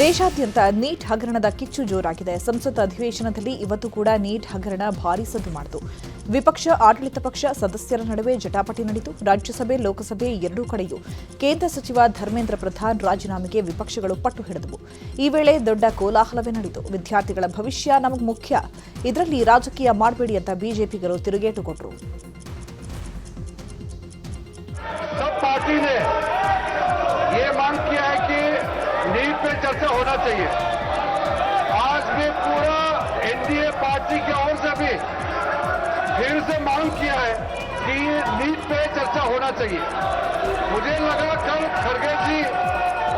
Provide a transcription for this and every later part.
ದೇಶಾದ್ಯಂತ ನೀಟ್ ಹಗರಣದ ಕಿಚ್ಚು ಜೋರಾಗಿದೆ. ಸಂಸತ್ ಅಧಿವೇಶನದಲ್ಲಿ ಇವತ್ತು ಕೂಡ ನೀಟ್ ಹಗರಣ ಭಾರೀ ಸದ್ದು ಮಾಡಿತು. ವಿಪಕ್ಷ ಆಡಳಿತ ಪಕ್ಷ ಸದಸ್ಯರ ನಡುವೆ ಜಟಾಪಟಿ ನಡೆಯಿತು. ರಾಜ್ಯಸಭೆ ಲೋಕಸಭೆ ಎರಡೂ ಕಡೆಯೂ ಕೇಂದ್ರ ಸಚಿವ ಧರ್ಮೇಂದ್ರ ಪ್ರಧಾನ್ ರಾಜೀನಾಮೆಗೆ ವಿಪಕ್ಷಗಳು ಪಟ್ಟು ಹಿಡಿದವು. ಈ ವೇಳೆ ದೊಡ್ಡ ಕೋಲಾಹಲವೇ ನಡೆಯಿತು. ವಿದ್ಯಾರ್ಥಿಗಳ ಭವಿಷ್ಯ ನಮಗೆ ಮುಖ್ಯ, ಇದರಲ್ಲಿ ರಾಜಕೀಯ ಮಾಡಬೇಡಿ ಅಂತ ಬಿಜೆಪಿಗರು ತಿರುಗೇಟು ಕೊಟ್ಟರು. नीट पे चर्चा होना चाहिए। आज भी पूरा एनडीए पार्टी की ओर से भी फिर से मांग किया है कि नीट पे चर्चा होना चाहिए। मुझे लगा कल खड़गे जी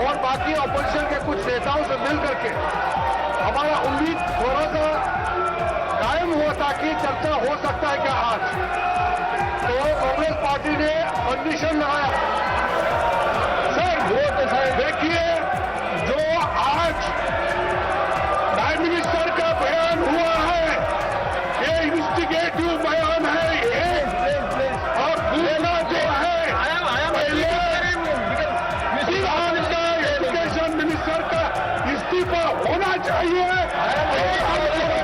और बाकी ऑपोजिशन के कुछ नेताओं से मिल करके हमारा उम्मीद थोड़ा सा कायम हुआ था कि चर्चा हो सकता है क्या आज। तो कांग्रेस पार्टी ने कंडीशन लगाया। सर वो तो देखिए जो आज प्राइम मिनिस्टर का बयान हुआ है ये इन्वेस्टिगेटिव बयान है ये, और दूसरा जो है एजुकेशन मिनिस्टर का इस्तीफा होना चाहिए।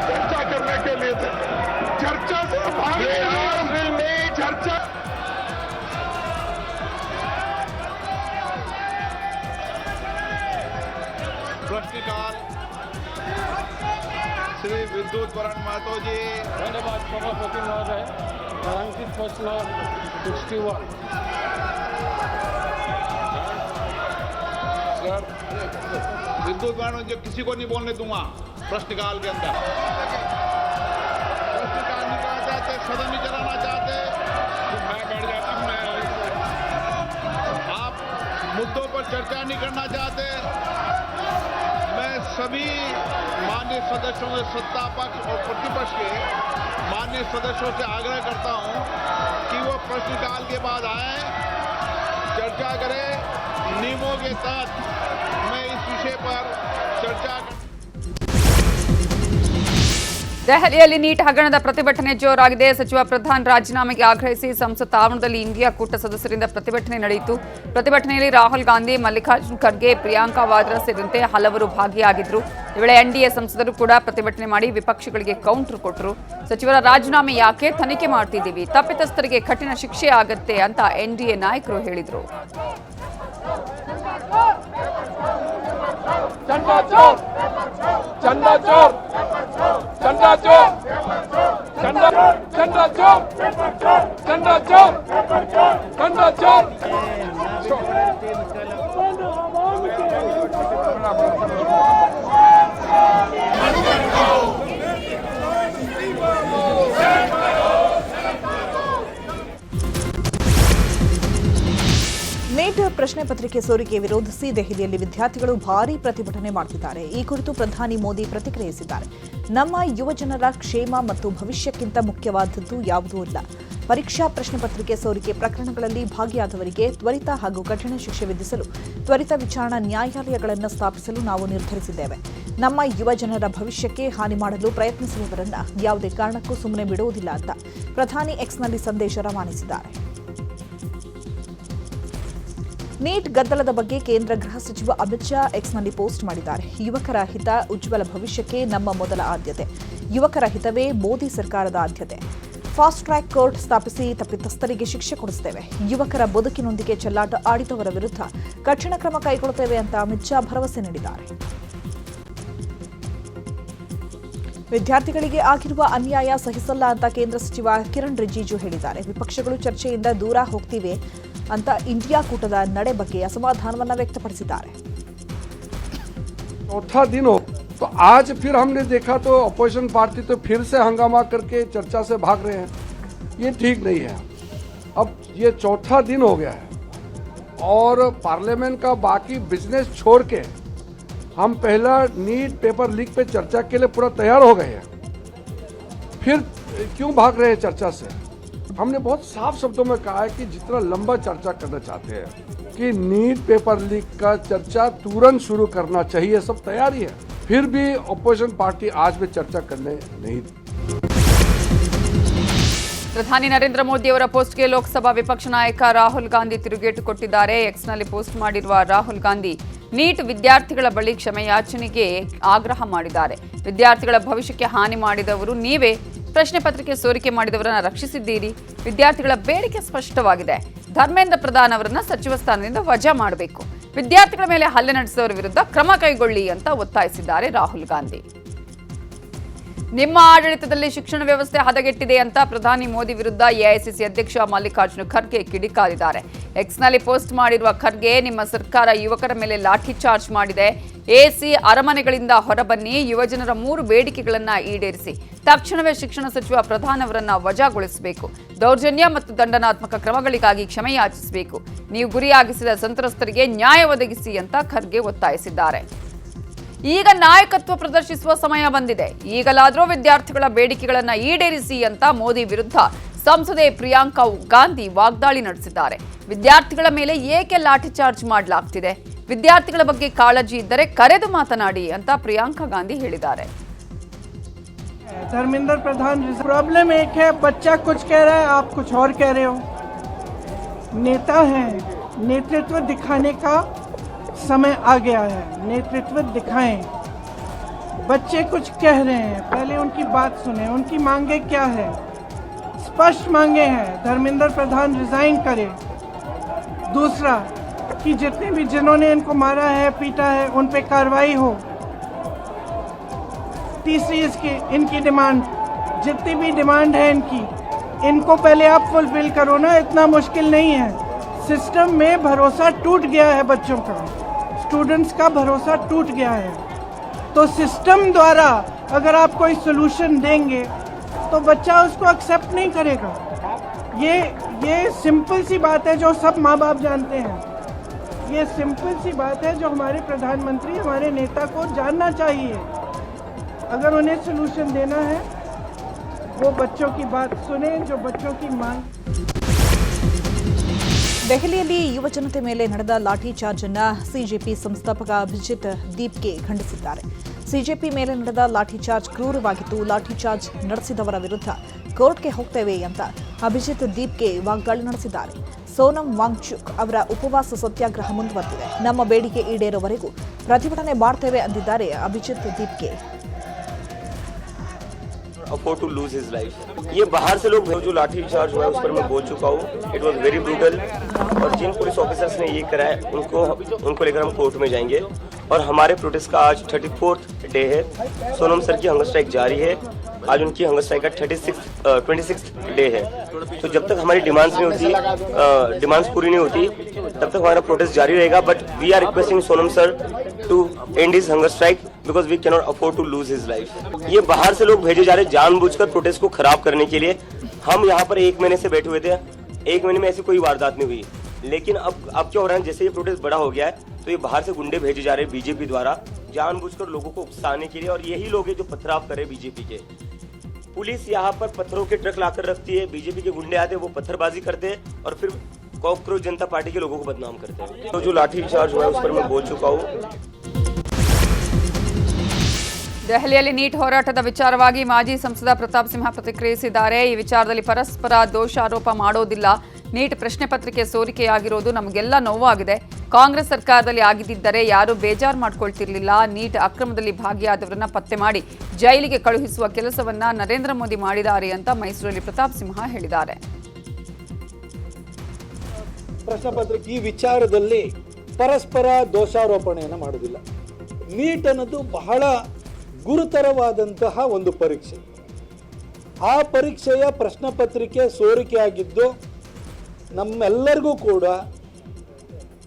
चर्चा करने के लिए चर्चा से भागे चर्चा प्रश्नकाल श्री विद्युत वरण महतो जी। धन्यवाद सभापति महोदय। अंकित प्रश्न 61 सर विद्युत वरण जो किसी को नहीं बोलने दूंगा प्रश्नकाल के अंदर। प्रश्नकाल नहीं करना चाहते, सदन नहीं चलाना चाहते तो मैं बैठ जाता हूं। आप मुद्दों पर चर्चा नहीं करना चाहते। मैं सभी माननीय सदस्यों के सत्ता पक्ष और प्रतिपक्ष के माननीय सदस्यों से आग्रह करता हूं कि वो प्रश्नकाल के बाद आए, चर्चा करें। नियमों के तहत मैं इस विषय पर चर्चा ದೆಹಲಿಯಲ್ಲಿ ನೀಟ್ ಹಗರಣದ ಪ್ರತಿಭಟನೆ ಜೋರಾಗಿದೆ. ಸಚಿವ ಪ್ರಧಾನ್ ರಾಜೀನಾಮೆಗೆ ಆಗ್ರಹಿಸಿ ಸಂಸತ್ ಆವರಣದಲ್ಲಿ ಇಂಡಿಯಾ ಕೂಟ ಸದಸ್ಯರಿಂದ ಪ್ರತಿಭಟನೆ ನಡೆಯಿತು. ಪ್ರತಿಭಟನೆಯಲ್ಲಿ ರಾಹುಲ್ ಗಾಂಧಿ, ಮಲ್ಲಿಕಾರ್ಜುನ್ ಖರ್ಗೆ, ಪ್ರಿಯಾಂಕಾ ವಾದ್ರಾ ಸೇರಿದಂತೆ ಹಲವರು ಭಾಗಿಯಾಗಿದ್ದರು. ಈ ವೇಳೆ ಎನ್ಡಿಎ ಸಂಸದರು ಕೂಡ ಪ್ರತಿಭಟನೆ ಮಾಡಿ ವಿಪಕ್ಷಗಳಿಗೆ ಕೌಂಟರ್ ಕೊಟ್ಟರು. ಸಚಿವರ ರಾಜೀನಾಮೆ ಯಾಕೆ, ತನಿಖೆ ಮಾಡ್ತಿದ್ದೀವಿ, ತಪ್ಪಿತಸ್ಥರಿಗೆ ಕಠಿಣ ಶಿಕ್ಷೆ ಆಗತ್ತೆ ಅಂತ ಎನ್ಡಿಎ ನಾಯಕರು ಹೇಳಿದರು. चंदा चोर चंदा चोर चंदा चोर चंदा चंदा चोर चंदा चोर चंदा चोर ನೀಟ್ ಪ್ರಶ್ನೆ ಪತ್ರಿಕೆ ಸೋರಿಕೆ ವಿರೋಧಿಸಿ ದೆಹಲಿಯಲ್ಲಿ ವಿದ್ಯಾರ್ಥಿಗಳು ಭಾರೀ ಪ್ರತಿಭಟನೆ ಮಾಡುತ್ತಿದ್ದಾರೆ. ಈ ಕುರಿತು ಪ್ರಧಾನಿ ಮೋದಿ ಪ್ರತಿಕ್ರಿಯಿಸಿದ್ದಾರೆ. ನಮ್ಮ ಯುವಜನರ ಕ್ಷೇಮ ಮತ್ತು ಭವಿಷ್ಯಕ್ಕಿಂತ ಮುಖ್ಯವಾದದ್ದು ಯಾವುದೂ ಇಲ್ಲ. ಪರೀಕ್ಷಾ ಪ್ರಶ್ನೆ ಪತ್ರಿಕೆ ಸೋರಿಕೆ ಪ್ರಕರಣಗಳಲ್ಲಿ ಭಾಗಿಯಾದವರಿಗೆ ತ್ವರಿತ ಹಾಗೂ ಕಠಿಣ ಶಿಕ್ಷೆ ವಿಧಿಸಲು ತ್ವರಿತ ವಿಚಾರಣಾ ನ್ಯಾಯಾಲಯಗಳನ್ನು ಸ್ಥಾಪಿಸಲು ನಾವು ನಿರ್ಧರಿಸಿದ್ದೇವೆ. ನಮ್ಮ ಯುವಜನರ ಭವಿಷ್ಯಕ್ಕೆ ಹಾನಿ ಮಾಡಲು ಪ್ರಯತ್ನಿಸುವವರನ್ನ ಯಾವುದೇ ಕಾರಣಕ್ಕೂ ಸುಮ್ಮನೆ ಬಿಡುವುದಿಲ್ಲ ಅಂತ ಪ್ರಧಾನಿ ಎಕ್ಸ್ನಲ್ಲಿ ಸಂದೇಶ ರವಾನಿಸಿದ್ದಾರೆ. ನೀಟ್ ಗದ್ದಲದ ಬಗ್ಗೆ ಕೇಂದ್ರ ಗೃಹ ಸಚಿವ ಅಮಿತ್ ಶಾ ಎಕ್ಸ್ನಲ್ಲಿ ಪೋಸ್ಟ್ ಮಾಡಿದ್ದಾರೆ. ಯುವಕರ ಹಿತ, ಉಜ್ವಲ ಭವಿಷ್ಯಕ್ಕೆ ನಮ್ಮ ಮೊದಲ ಆದ್ಯತೆ. ಯುವಕರ ಹಿತವೇ ಮೋದಿ ಸರ್ಕಾರದ ಆದ್ಯತೆ. ಫಾಸ್ಟ್ ಟ್ರ್ಯಾಕ್ ಕೋರ್ಟ್ ಸ್ಥಾಪಿಸಿ ತಪ್ಪಿತಸ್ಥರಿಗೆ ಶಿಕ್ಷೆ ಕೊಡಿಸುತ್ತೇವೆ. ಯುವಕರ ಬದುಕಿನೊಂದಿಗೆ ಚೆಲ್ಲಾಟ ಆಡಿದವರ ವಿರುದ್ಧ ಕಠಿಣ ಕ್ರಮ ಕೈಗೊಳ್ಳುತ್ತೇವೆ ಅಂತ ಅಮಿತ್ ಶಾ ಭರವಸೆ ನೀಡಿದ್ದಾರೆ. ವಿದ್ಯಾರ್ಥಿಗಳಿಗೆ ಆಗಿರುವ ಅನ್ಯಾಯ ಸಹಿಸಲ್ಲ ಅಂತ ಕೇಂದ್ರ ಸಚಿವ ಕಿರಣ್ ರಿಜಿಜು ಹೇಳಿದ್ದಾರೆ. ವಿಪಕ್ಷಗಳು ಚರ್ಚೆಯಿಂದ ದೂರ ಹೋಗ್ತಿವೆ ಅಂತ ಇಂಡಿಯಾ ಕೂಟದ ನಡೆ ಬಗ್ಗೆ ಅಸಮಾಧಾನವನ್ನ ವ್ಯಕ್ತಪಡಿಸಿದ್ದಾರೆ. चौथा दिन हो तो आज फिर हमने देखा तो अपोजिशन पार्टी तो फिर से हंगामा करके चर्चा से भाग रहे हैं। ये ठीक नहीं है। अब ये चौथा दिन हो गया है और पार्लियामेंट का बाकी बिजनेस छोड़ के हम पहला नीट पेपर लीक पे चर्चा के लिए पूरा तैयार हो गए हैं। फिर क्यों भाग रहे हैं चर्चा से? हमने बहुत साफ शब्दों में कहा है कि जितना लंबा चर्चा करना चाहते हैं कि नीट पेपर लीक का चर्चा तुरंत शुरू करना चाहिए, सब तैयारी है। फिर भी अपोजिशन पार्टी आज भी चर्चा करने नहीं दी। ಪ್ರಧಾನಿ ನರೇಂದ್ರ ಮೋದಿ ಅವರ ಪೋಸ್ಟ್ಗೆ ಲೋಕಸಭಾ ವಿಪಕ್ಷ ನಾಯಕ ರಾಹುಲ್ ಗಾಂಧಿ ತಿರುಗೇಟು ಕೊಟ್ಟಿದ್ದಾರೆ. ಎಕ್ಸ್ನಲ್ಲಿ ಪೋಸ್ಟ್ ಮಾಡಿರುವ ರಾಹುಲ್ ಗಾಂಧಿ, ನೀಟ್ ವಿದ್ಯಾರ್ಥಿಗಳ ಬಳಿ ಕ್ಷಮೆಯಾಚನೆಗೆ ಆಗ್ರಹ ಮಾಡಿದ್ದಾರೆ. ವಿದ್ಯಾರ್ಥಿಗಳ ಭವಿಷ್ಯಕ್ಕೆ ಹಾನಿ ಮಾಡಿದವರು ನೀವೇ, ಪ್ರಶ್ನೆ ಪತ್ರಿಕೆ ಸೋರಿಕೆ ಮಾಡಿದವರನ್ನ ರಕ್ಷಿಸಿದ್ದೀರಿ. ವಿದ್ಯಾರ್ಥಿಗಳ ಬೇಡಿಕೆ ಸ್ಪಷ್ಟವಾಗಿದೆ. ಧರ್ಮೇಂದ್ರ ಪ್ರಧಾನ್ ಅವರನ್ನ ಸಚಿವ ಸ್ಥಾನದಿಂದ ವಜಾ ಮಾಡಬೇಕು. ವಿದ್ಯಾರ್ಥಿಗಳ ಮೇಲೆ ಹಲ್ಲೆ ನಡೆಸಿದವರ ವಿರುದ್ಧ ಕ್ರಮ ಕೈಗೊಳ್ಳಿ ಅಂತ ಒತ್ತಾಯಿಸಿದ್ದಾರೆ ರಾಹುಲ್ ಗಾಂಧಿ. ನಿಮ್ಮ ಆಡಳಿತದಲ್ಲಿ ಶಿಕ್ಷಣ ವ್ಯವಸ್ಥೆ ಹದಗೆಟ್ಟಿದೆ ಅಂತ ಪ್ರಧಾನಿ ಮೋದಿ ವಿರುದ್ಧ ಎಐಸಿಸಿ ಅಧ್ಯಕ್ಷ ಮಲ್ಲಿಕಾರ್ಜುನ ಖರ್ಗೆ ಕಿಡಿಕಾರಿದ್ದಾರೆ. ಎಕ್ಸ್ನಲ್ಲಿ ಪೋಸ್ಟ್ ಮಾಡಿರುವ ಖರ್ಗೆ, ನಿಮ್ಮ ಸರ್ಕಾರ ಯುವಕರ ಮೇಲೆ ಲಾಠಿ ಚಾರ್ಜ್ ಮಾಡಿದೆ. ಎಸಿ ಅರಮನೆಗಳಿಂದ ಹೊರಬನ್ನಿ, ಯುವಜನರ 3 ಬೇಡಿಕೆಗಳನ್ನು ಈಡೇರಿಸಿ, ತಕ್ಷಣವೇ ಶಿಕ್ಷಣ ಸಚಿವ ಪ್ರಧಾನ್ ಅವರನ್ನ ವಜಾಗೊಳಿಸಬೇಕು, ದೌರ್ಜನ್ಯ ಮತ್ತು ದಂಡನಾತ್ಮಕ ಕ್ರಮಗಳಿಗಾಗಿ ಕ್ಷಮೆಯಾಚಿಸಬೇಕು, ನೀವು ಗುರಿಯಾಗಿಸಿದ ಸಂತ್ರಸ್ತರಿಗೆ ನ್ಯಾಯ ಒದಗಿಸಿ ಅಂತ ಖರ್ಗೆ ಒತ್ತಾಯಿಸಿದ್ದಾರೆ. ಈಗ ನಾಯಕತ್ವ ಪ್ರದರ್ಶಿಸುವ ಸಮಯ ಬಂದಿದೆ. ಈಗಲಾದರೂ ವಿದ್ಯಾರ್ಥಿಗಳ ಬೇಡಿಕೆಗಳನ್ನು ಈಡೇರಿಸಿ ಅಂತ ಮೋದಿ ವಿರುದ್ಧ ಸಂಸದೆ ಪ್ರಿಯಾಂಕಾ ಗಾಂಧಿ ವಾಗ್ದಾಳಿ ನಡೆಸಿದ್ದಾರೆ. ವಿದ್ಯಾರ್ಥಿಗಳ ಮೇಲೆ ಏಕೆ ಲಾಠಿ ಚಾರ್ಜ್ ಮಾಡಲಾಗ್ತಿದೆ? ವಿದ್ಯಾರ್ಥಿಗಳ ಬಗ್ಗೆ ಕಾಳಜಿ ಇದ್ದರೆ ಕರೆದು ಮಾತನಾಡಿ ಅಂತ ಪ್ರಿಯಾಂಕಾ ಗಾಂಧಿ ಹೇಳಿದ್ದಾರೆ. धर्मेंद्र प्रधान, प्रॉब्लम एक है, बच्चा कुछ कह रहा है, आप कुछ और कह रहे हो. नेता हैं, नेतृत्व दिखाने का समय आ गया है. नेतृत्व दिखाएं. बच्चे कुछ कह रहे हैं, पहले उनकी बात सुने. उनकी मांगे क्या है? स्पष्ट मांगे हैं. धर्मेंद्र प्रधान रिजाइन करे. दूसरा कि जितने भी जिन्होंने इनको मारा है, पीटा है, उन पे कार्रवाई हो. तीसरी इनकी डिमांड, जितनी भी डिमांड है इनको पहले आप फुलफिल करो ना. इतना मुश्किल नहीं है. सिस्टम में भरोसा टूट गया है, बच्चों का, स्टूडेंट्स का भरोसा टूट गया है. तो सिस्टम द्वारा अगर आप कोई सोल्यूशन देंगे तो बच्चा उसको एक्सेप्ट नहीं करेगा. ये सिंपल सी बात है जो सब माँ बाप जानते हैं. ये सिंपल सी बात है जो हमारे प्रधानमंत्री, हमारे नेता को जानना चाहिए. अगर उन्हें सोल्यूशन देना है, वो बच्चों की बात सुने, जो बच्चों की मांग. ದೆಹಲಿಯಲ್ಲಿ ಯುವ ಜನತೆ ಮೇಲೆ ನಡೆದ ಲಾಠಿ ಚಾರ್ಜ್ ಅನ್ನ ಸಿಜೆಪಿ ಸಂಸ್ಥಾಪಕ ಅಭಿಜಿತ್ ದೀಪ್ಗೆ ಖಂಡಿಸಿದ್ದಾರೆ. ಸಿಜೆಪಿ ಮೇಲೆ ನಡೆದ ಲಾಠಿ ಚಾರ್ಜ್ ಕ್ರೂರವಾಗಿತ್ತು. ಲಾಠಿ ಚಾರ್ಜ್ ನಡೆಸಿದವರ ವಿರುದ್ಧ ಕೋರ್ಟ್ಗೆ ಹೋಗ್ತೇವೆ ಅಂತ ಅಭಿಜಿತ್ ದೀಪ್ಗೆ ವಾಗ್ದಾಳಿ ನಡೆಸಿದ್ದಾರೆ. ಸೋನಂ ವಾಂಗ್ಚುಕ್ ಅವರ ಉಪವಾಸ ಸತ್ಯಾಗ್ರಹ ಮುಂದುವರೆದಿದೆ. ನಮ್ಮ ಬೇಡಿಕೆ ಈಡೇರುವವರೆಗೂ ಪ್ರತಿಭಟನೆ ಮಾಡ್ತೇವೆ ಅಂದಿದ್ದಾರೆ Abhijit ದೀಪ್ಗೆ. afford to lose his life. ये बाहर से लोग जो लाठी चार्ज हुआ है उस पर मैं बोल चुका हूँ. It was very brutal. और जिन पुलिस ऑफिसर्स ने ये करा है उनको लेकर हम कोर्ट में जाएंगे. और हमारे प्रोटेस्ट का आज 34th डे है. सोनम सर की हंगर स्ट्राइक जारी है. आज उनकी हंगर स्ट्राइक का 26th डे है. तो जब तक हमारी डिमांड्स पूरी नहीं होती तब तक हमारा प्रोटेस्ट जारी रहेगा. But we are requesting Sonam sir to end his hunger strike because we cannot afford to lose his life. ये बाहर से लोग भेजे जा रहे जानबूझकर प्रोटेस्ट को खराब करने के लिए. हम यहाँ पर 1 महीने से बैठे हुए थे. 1 महीने में ऐसी कोई वारदात नहीं हुई. लेकिन अब क्या हो रहा है, जैसे ये प्रोटेस्ट बड़ा हो गया है तो ये बाहर से गुंडे भेजे जा रहे हैं बीजेपी द्वारा जानबूझकर लोगों को उकसाने के लिए. और यही लोग हैं जो पथराव करे बीजेपी के. पुलिस यहाँ पर पत्थरों के ट्रक लाकर रखती है. बीजेपी के गुंडे आते हैं, वो पत्थरबाजी करते हैं और फिर कॉकरोच जनता पार्टी के लोगों को बदनाम करते हैं. तो जो लाठी चार्ज हुआ है उस पर मैं बोल चुका हूँ. ದೆಹಲಿಯಲ್ಲಿ ನೀಟ್ ಹೋರಾಟದ ವಿಚಾರವಾಗಿ ಮಾಜಿ ಸಂಸದ ಪ್ರತಾಪ್ ಸಿಂಹ ಪ್ರತಿಕ್ರಿಯಿಸಿದ್ದಾರೆ. ಈ ವಿಚಾರದಲ್ಲಿ ಪರಸ್ಪರ ದೋಷಾರೋಪ ಮಾಡೋದಿಲ್ಲ. ನೀಟ್ ಪ್ರಶ್ನೆ ಪತ್ರಿಕೆ ಸೋರಿಕೆಯಾಗಿರೋದು ನಮಗೆಲ್ಲ ನೋವಾಗಿದೆ. ಕಾಂಗ್ರೆಸ್ ಸರ್ಕಾರದಲ್ಲಿ ಆಗಿದ್ದರೆ ಯಾರೂ ಬೇಜಾರು ಮಾಡ್ಕೊಳ್ತಿರ್ಲಿಲ್ಲ. ನೀಟ್ ಅಕ್ರಮದಲ್ಲಿ ಭಾಗಿಯಾದವರನ್ನ ಪತ್ತೆ ಮಾಡಿ ಜೈಲಿಗೆ ಕಳುಹಿಸುವ ಕೆಲಸವನ್ನ ನರೇಂದ್ರ ಮೋದಿ ಮಾಡಿದ್ದಾರೆ ಅಂತ ಮೈಸೂರಲ್ಲಿ ಪ್ರತಾಪ್ ಸಿಂಹ ಹೇಳಿದ್ದಾರೆ. ಪ್ರಶ್ನೆ ಪತ್ರಿಕೆ ಈ ವಿಚಾರದಲ್ಲಿ ಪರಸ್ಪರ ದೋಷಾರೋಪಣೆಯನ್ನು ಮಾಡುವುದಿಲ್ಲ. ನೀಟ್ ಅನ್ನೋದು ಬಹಳ ಗುರುತರವಾದಂತಹ ಒಂದು ಪರೀಕ್ಷೆ. ಆ ಪರೀಕ್ಷೆಯ ಪ್ರಶ್ನೆ ಪತ್ರಿಕೆ ಸೋರಿಕೆಯಾಗಿದ್ದು ನಮ್ಮೆಲ್ಲರಿಗೂ ಕೂಡ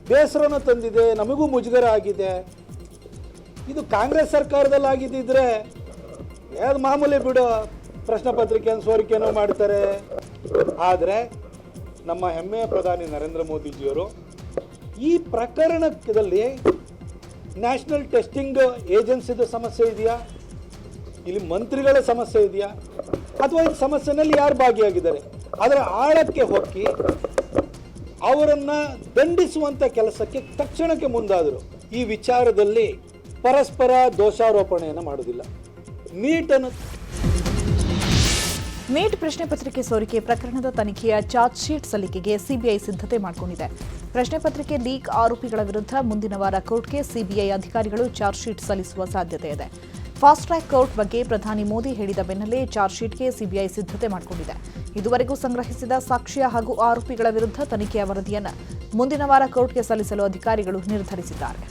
ಬೇಸರವನ್ನು ತಂದಿದೆ, ನಮಗೂ ಮುಜುಗರ ಆಗಿದೆ. ಇದು ಕಾಂಗ್ರೆಸ್ ಸರ್ಕಾರದಲ್ಲಿ ಆಗಿದ್ದಿದ್ರೆ ಯಾವ್ದು ಮಾಮೂಲಿ ಬಿಡು, ಪ್ರಶ್ನೆ ಪತ್ರಿಕೆಯನ್ನು ಸೋರಿಕೆಯನ್ನು ಮಾಡ್ತಾರೆ. ಆದರೆ ನಮ್ಮ ಹೆಮ್ಮೆಯ ಪ್ರಧಾನಿ ನರೇಂದ್ರ ಮೋದಿಜಿಯವರು ಈ ಪ್ರಕರಣದಲ್ಲಿ ನ್ಯಾಷನಲ್ ಟೆಸ್ಟಿಂಗ್ ಏಜೆನ್ಸಿದ ಸಮಸ್ಯೆ ಇದೆಯಾ, ಇಲ್ಲಿ ಮಂತ್ರಿಗಳ ಸಮಸ್ಯೆ ಇದೆಯಾ, ಅಥವಾ ಈ ಸಮಸ್ಯೆನಲ್ಲಿ ಯಾರು ಭಾಗಿಯಾಗಿದ್ದಾರೆ ಅದರ ಆಳಕ್ಕೆ ಹೋಗಿ ಅವರನ್ನು ದಂಡಿಸುವಂಥ ಕೆಲಸಕ್ಕೆ ತಕ್ಷಣಕ್ಕೆ ಮುಂದಾದರು. ಈ ವಿಚಾರದಲ್ಲಿ ಪರಸ್ಪರ ದೋಷಾರೋಪಣೆಯನ್ನು ಮಾಡುವುದಿಲ್ಲ. ನೀಟನ್ನು ನೀಟ್ ಪ್ರಶ್ನೆ ಪತ್ರಿಕೆ ಸೋರಿಕೆ ಪ್ರಕರಣದ ತನಿಖೆಯ ಚಾರ್ಜ್ ಶೀಟ್ ಸಲ್ಲಿಕೆಗೆ ಸಿಬಿಐ ಸಿದ್ಧತೆ ಮಾಡಿಕೊಂಡಿದೆ. ಪ್ರಶ್ನೆ ಪತ್ರಿಕೆ ಲೀಕ್ ಆರೋಪಿಗಳ ವಿರುದ್ಧ ಮುಂದಿನ ವಾರ ಕೋರ್ಟ್ಗೆ ಸಿಬಿಐ ಅಧಿಕಾರಿಗಳು ಚಾರ್ಜ್ ಶೀಟ್ ಸಲ್ಲಿಸುವ ಸಾಧ್ಯತೆ ಇದೆ. ಫಾಸ್ಟ್ ಟ್ರ್ಯಾಕ್ ಕೋರ್ಟ್ ಬಗ್ಗೆ ಪ್ರಧಾನಿ ಮೋದಿ ಹೇಳಿದ ಬೆನ್ನಲ್ಲೇ ಚಾರ್ಜ್ ಶೀಟ್ಗೆ ಸಿಬಿಐ ಸಿದ್ಧತೆ ಮಾಡಿಕೊಂಡಿದೆ. ಇದುವರೆಗೂ ಸಂಗ್ರಹಿಸಿದ ಸಾಕ್ಷ್ಯ ಹಾಗೂ ಆರೋಪಿಗಳ ವಿರುದ್ಧ ತನಿಖೆಯ ವರದಿಯನ್ನು ಮುಂದಿನ ವಾರ ಕೋರ್ಟ್ಗೆ ಸಲ್ಲಿಸಲು ಅಧಿಕಾರಿಗಳು ನಿರ್ಧರಿಸಿದ್ದಾರೆ.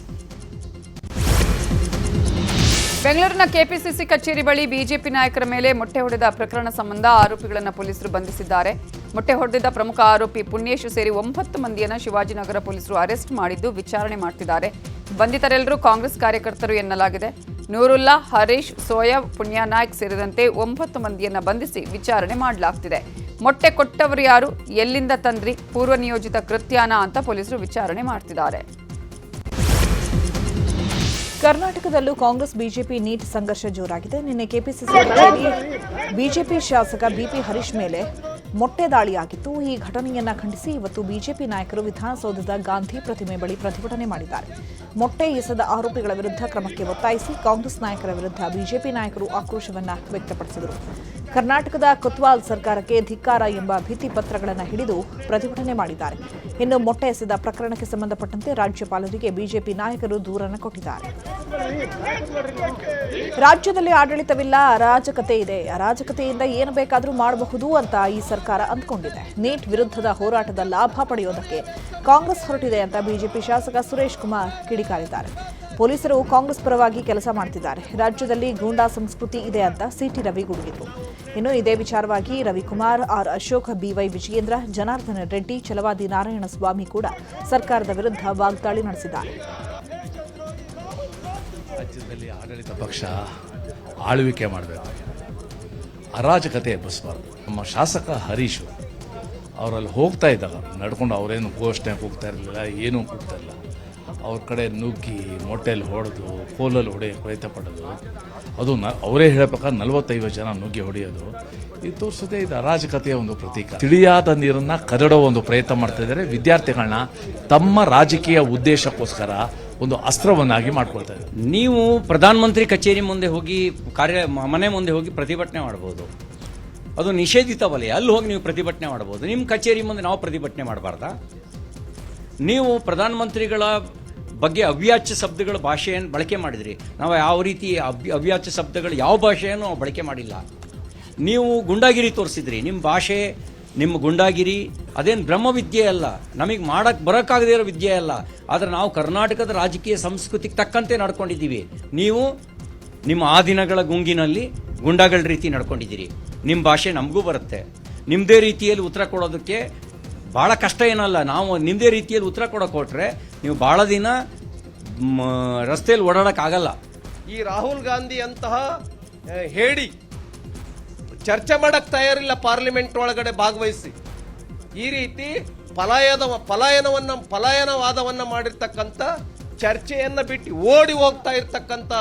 ಬೆಂಗಳೂರಿನ ಕೆಪಿಸಿಸಿ ಕಚೇರಿ ಬಳಿ ಬಿಜೆಪಿ ನಾಯಕರ ಮೇಲೆ ಮೊಟ್ಟೆ ಹೊಡೆದ ಪ್ರಕರಣ ಸಂಬಂಧ ಆರೋಪಿಗಳನ್ನು ಪೊಲೀಸರು ಬಂಧಿಸಿದ್ದಾರೆ. ಮೊಟ್ಟೆ ಹೊಡೆದಿದ್ದ ಪ್ರಮುಖ ಆರೋಪಿ ಪುಣ್ಯೇಶ್ ಸೇರಿ 9 ಮಂದಿಯನ್ನು ಶಿವಾಜಿನಗರ ಪೊಲೀಸರು ಅರೆಸ್ಟ್ ಮಾಡಿದ್ದು ವಿಚಾರಣೆ ಮಾಡುತ್ತಿದ್ದಾರೆ. ಬಂಧಿತರೆಲ್ಲರೂ ಕಾಂಗ್ರೆಸ್ ಕಾರ್ಯಕರ್ತರು ಎನ್ನಲಾಗಿದೆ. ನೂರುಲ್ಲಾ, ಹರೀಶ್, ಸೋಯಬ್, ಪುಣ್ಯನಾಯ್ಕ್ ಸೇರಿದಂತೆ 9 ಮಂದಿಯನ್ನು ಬಂಧಿಸಿ ವಿಚಾರಣೆ ಮಾಡಲಾಗ್ತಿದೆ. ಮೊಟ್ಟೆ ಕೊಟ್ಟವರು ಯಾರು, ಎಲ್ಲಿಂದ ತಂದ್ರಿ, ಪೂರ್ವ ನಿಯೋಜಿತ ಕೃತ್ಯನಾ ಅಂತ ಪೊಲೀಸರು ವಿಚಾರಣೆ ಮಾಡ್ತಿದ್ದಾರೆ. ಕರ್ನಾಟಕದಲ್ಲೂ ಕಾಂಗ್ರೆಸ್ ಬಿಜೆಪಿ ನೀಟ್ ಸಂಘರ್ಷ ಜೋರಾಗಿದೆ. ನಿನ್ನೆ ಕೆಪಿಸಿಸಿ ಕಚೇರಿ ಬಿಜೆಪಿ ಶಾಸಕ ಬಿಪಿ ಹರೀಶ್ ಮೇಲೆ ಮೊಟ್ಟೆ ದಾಳಿಯಾಗಿತ್ತು. ಈ ಘಟನೆಯನ್ನ ಖಂಡಿಸಿ ಇವತ್ತು ಬಿಜೆಪಿ ನಾಯಕರು ವಿಧಾನಸೌಧದ ಗಾಂಧಿ ಪ್ರತಿಮೆ ಬಳಿ ಪ್ರತಿಭಟನೆ ಮಾಡಿದ್ದಾರೆ. ಮೊಟ್ಟೆ ಎಸೆದ ಆರೋಪಿಗಳ ವಿರುದ್ಧ ಕ್ರಮಕ್ಕೆ ಒತ್ತಾಯಿಸಿ ಕಾಂಗ್ರೆಸ್ ನಾಯಕರ ವಿರುದ್ಧ ಬಿಜೆಪಿ ನಾಯಕರು ಆಕ್ರೋಶವನ್ನ ವ್ಯಕ್ತಪಡಿಸಿದರು. ಕರ್ನಾಟಕದ ಕೊತ್ವಾಲ್ ಸರ್ಕಾರಕ್ಕೆ ಧಿಕ್ಕಾರ ಎಂಬ ಭಿತ್ತಿ ಪತ್ರಗಳನ್ನು ಹಿಡಿದು ಪ್ರತಿಭಟನೆ ಮಾಡಿದ್ದಾರೆ. ಇನ್ನು ಮೊಟ್ಟೆ ಎಸೆದ ಪ್ರಕರಣಕ್ಕೆ ಸಂಬಂಧಪಟ್ಟಂತೆ ರಾಜ್ಯಪಾಲರಿಗೆ ಬಿಜೆಪಿ ನಾಯಕರು ದೂರನ್ನು ಕೊಟ್ಟಿದ್ದಾರೆ. ರಾಜ್ಯದಲ್ಲಿ ಆಡಳಿತವಿಲ್ಲ, ಅರಾಜಕತೆ ಇದೆ. ಅರಾಜಕತೆಯಿಂದ ಏನು ಬೇಕಾದರೂ ಮಾಡಬಹುದು ಅಂತ ಈ ಸರ್ಕಾರ ಅಂದ್ಕೊಂಡಿದೆ. ನೀಟ್ ವಿರುದ್ಧದ ಹೋರಾಟದ ಲಾಭ ಪಡೆಯೋದಕ್ಕೆ ಕಾಂಗ್ರೆಸ್ ಹೊರಟಿದೆ ಅಂತ ಬಿಜೆಪಿ ಶಾಸಕ ಸುರೇಶ್ ಕುಮಾರ್ ಕಿಡಿಕಾರಿದ್ದಾರೆ. ಪೊಲೀಸರು ಕಾಂಗ್ರೆಸ್ ಪರವಾಗಿ ಕೆಲಸ ಮಾಡ್ತಿದ್ದಾರೆ. ರಾಜ್ಯದಲ್ಲಿ ಗೂಂಡಾ ಸಂಸ್ಕೃತಿ ಇದೆ ಅಂತ ಸಿಟಿ ರವಿ ಗುಡುಗಿದ್ರು. ಇನ್ನು ಇದೇ ವಿಚಾರವಾಗಿ ರವಿಕುಮಾರ್, ಆರ್ ಅಶೋಕ್, ಬಿವೈ ವಿಜಯೇಂದ್ರ, ಜನಾರ್ದನ ರೆಡ್ಡಿ, ಛಲವಾದಿ ನಾರಾಯಣಸ್ವಾಮಿ ಕೂಡ ಸರ್ಕಾರದ ವಿರುದ್ಧ ವಾಗ್ದಾಳಿ ನಡೆಸಿದ್ದಾರೆ. ರಾಜ್ಯದಲ್ಲಿ ಆಡಳಿತ ಪಕ್ಷ ಆಳ್ವಿಕೆ ಮಾಡಬೇಕು, ಅರಾಜಕತೆ ಎಬ್ಬಿಸಬಾರ್ದು. ನಮ್ಮ ಶಾಸಕ ಹರೀಶ್ ಅವರಲ್ಲಿ ಹೋಗ್ತಾ ಇದ್ದಾಗ ನಡ್ಕೊಂಡು ಅವರೇನು ಘೋಷಣೆ ಕೂಗ್ತಾ ಇರಲಿಲ್ಲ, ಏನೂ ಕೂಗ್ತಾ ಇಲ್ಲ. ಅವ್ರ ಕಡೆ ನುಗ್ಗಿ ಮೊಟ್ಟೆಯಲ್ಲಿ ಹೊಡೆದು ಕೋಲಲ್ಲಿ ಹೊಡೆಯೋಕೆ ಪ್ರಯತ್ನ ಪಡೋದು, ಅದು ಅವರೇ ಹೇಳೋ ಪ್ರಕಾರ 45 ಜನ ನುಗ್ಗಿ ಹೊಡೆಯೋದು, ಇದು ತೋರಿಸೋದೇ ಇದು ಅರಾಜಕತೆಯ ಒಂದು ಪ್ರತೀಕ. ತಿಳಿಯಾದ ನೀರನ್ನು ಕದಡೋ ಒಂದು ಪ್ರಯತ್ನ ಮಾಡ್ತಾ ಇದ್ದಾರೆ. ವಿದ್ಯಾರ್ಥಿಗಳನ್ನ ತಮ್ಮ ರಾಜಕೀಯ ಉದ್ದೇಶಕ್ಕೋಸ್ಕರ ಒಂದು ಅಸ್ತ್ರವನ್ನಾಗಿ ಮಾಡ್ಕೊಳ್ತಾ ಇದ್ದಾರೆ. ನೀವು ಪ್ರಧಾನಮಂತ್ರಿ ಕಚೇರಿ ಮುಂದೆ ಹೋಗಿ ಮನೆ ಮುಂದೆ ಹೋಗಿ ಪ್ರತಿಭಟನೆ ಮಾಡ್ಬೋದು, ಅದು ನಿಷೇಧಿತ ವಲಯ. ಅಲ್ಲಿ ಹೋಗಿ ನೀವು ಪ್ರತಿಭಟನೆ ಮಾಡ್ಬೋದು. ನಿಮ್ಮ ಕಚೇರಿ ಮುಂದೆ ನಾವು ಪ್ರತಿಭಟನೆ ಮಾಡಬಾರ್ದಾ? ನೀವು ಪ್ರಧಾನಮಂತ್ರಿಗಳ ಬಗ್ಗೆ ಅವ್ಯಾಚ್ಯ ಶಬ್ದಗಳ ಭಾಷೆಯನ್ನು ಬಳಕೆ ಮಾಡಿದ್ರಿ. ನಾವು ಯಾವ ರೀತಿ ಅವ್ಯಾಚ್ಯ ಶಬ್ದಗಳು ಯಾವ ಭಾಷೆಯನ್ನು ನಾವು ಬಳಕೆ ಮಾಡಿಲ್ಲ. ನೀವು ಗುಂಡಾಗಿರಿ ತೋರಿಸಿದ್ರಿ. ನಿಮ್ಮ ಭಾಷೆ, ನಿಮ್ಮ ಗುಂಡಾಗಿರಿ ಅದೇನು ಬ್ರಹ್ಮವಿದ್ಯೆ ಅಲ್ಲ, ನಮಗೆ ಬರೋಕ್ಕಾಗದೇ ಇರೋ ವಿದ್ಯೆ ಅಲ್ಲ. ಆದರೆ ನಾವು ಕರ್ನಾಟಕದ ರಾಜಕೀಯ ಸಂಸ್ಕೃತಿಗೆ ತಕ್ಕಂತೆ ನಡ್ಕೊಂಡಿದ್ದೀವಿ. ನೀವು ನಿಮ್ಮ ಆ ದಿನಗಳ ಗುಂಗಿನಲ್ಲಿ ಗುಂಡಾಗಳ ರೀತಿ ನಡ್ಕೊಂಡಿದ್ದೀರಿ. ನಿಮ್ಮ ಭಾಷೆ ನಮಗೂ ಬರುತ್ತೆ. ನಿಮ್ಮದೇ ರೀತಿಯಲ್ಲಿ ಉತ್ತರ ಕೊಡೋದಕ್ಕೆ ಭಾಳ ಕಷ್ಟ ಏನಲ್ಲ. ನಾವು ನಿಮ್ಮದೇ ರೀತಿಯಲ್ಲಿ ಉತ್ತರ ಕೊಡೋಕೆ ಕೊಟ್ಟರೆ ನೀವು ಭಾಳ ದಿನ ರಸ್ತೆಯಲ್ಲಿ ಓಡಾಡೋಕ್ಕಾಗಲ್ಲ. ಈ ರಾಹುಲ್ ಗಾಂಧಿ ಅಂತಹ ಹೇಳಿ ಚರ್ಚೆ ಮಾಡಕ್ಕೆ ತಯಾರಿಲ್ಲ. ಪಾರ್ಲಿಮೆಂಟ್ ಒಳಗಡೆ ಭಾಗವಹಿಸಿ ಈ ರೀತಿ ಪಲಾಯನವಾದವನ್ನ ಮಾಡಿರ್ತಕ್ಕಂಥ, ಚರ್ಚೆಯನ್ನ ಬಿಟ್ಟು ಓಡಿ ಹೋಗ್ತಾ ಇರ್ತಕ್ಕಂಥ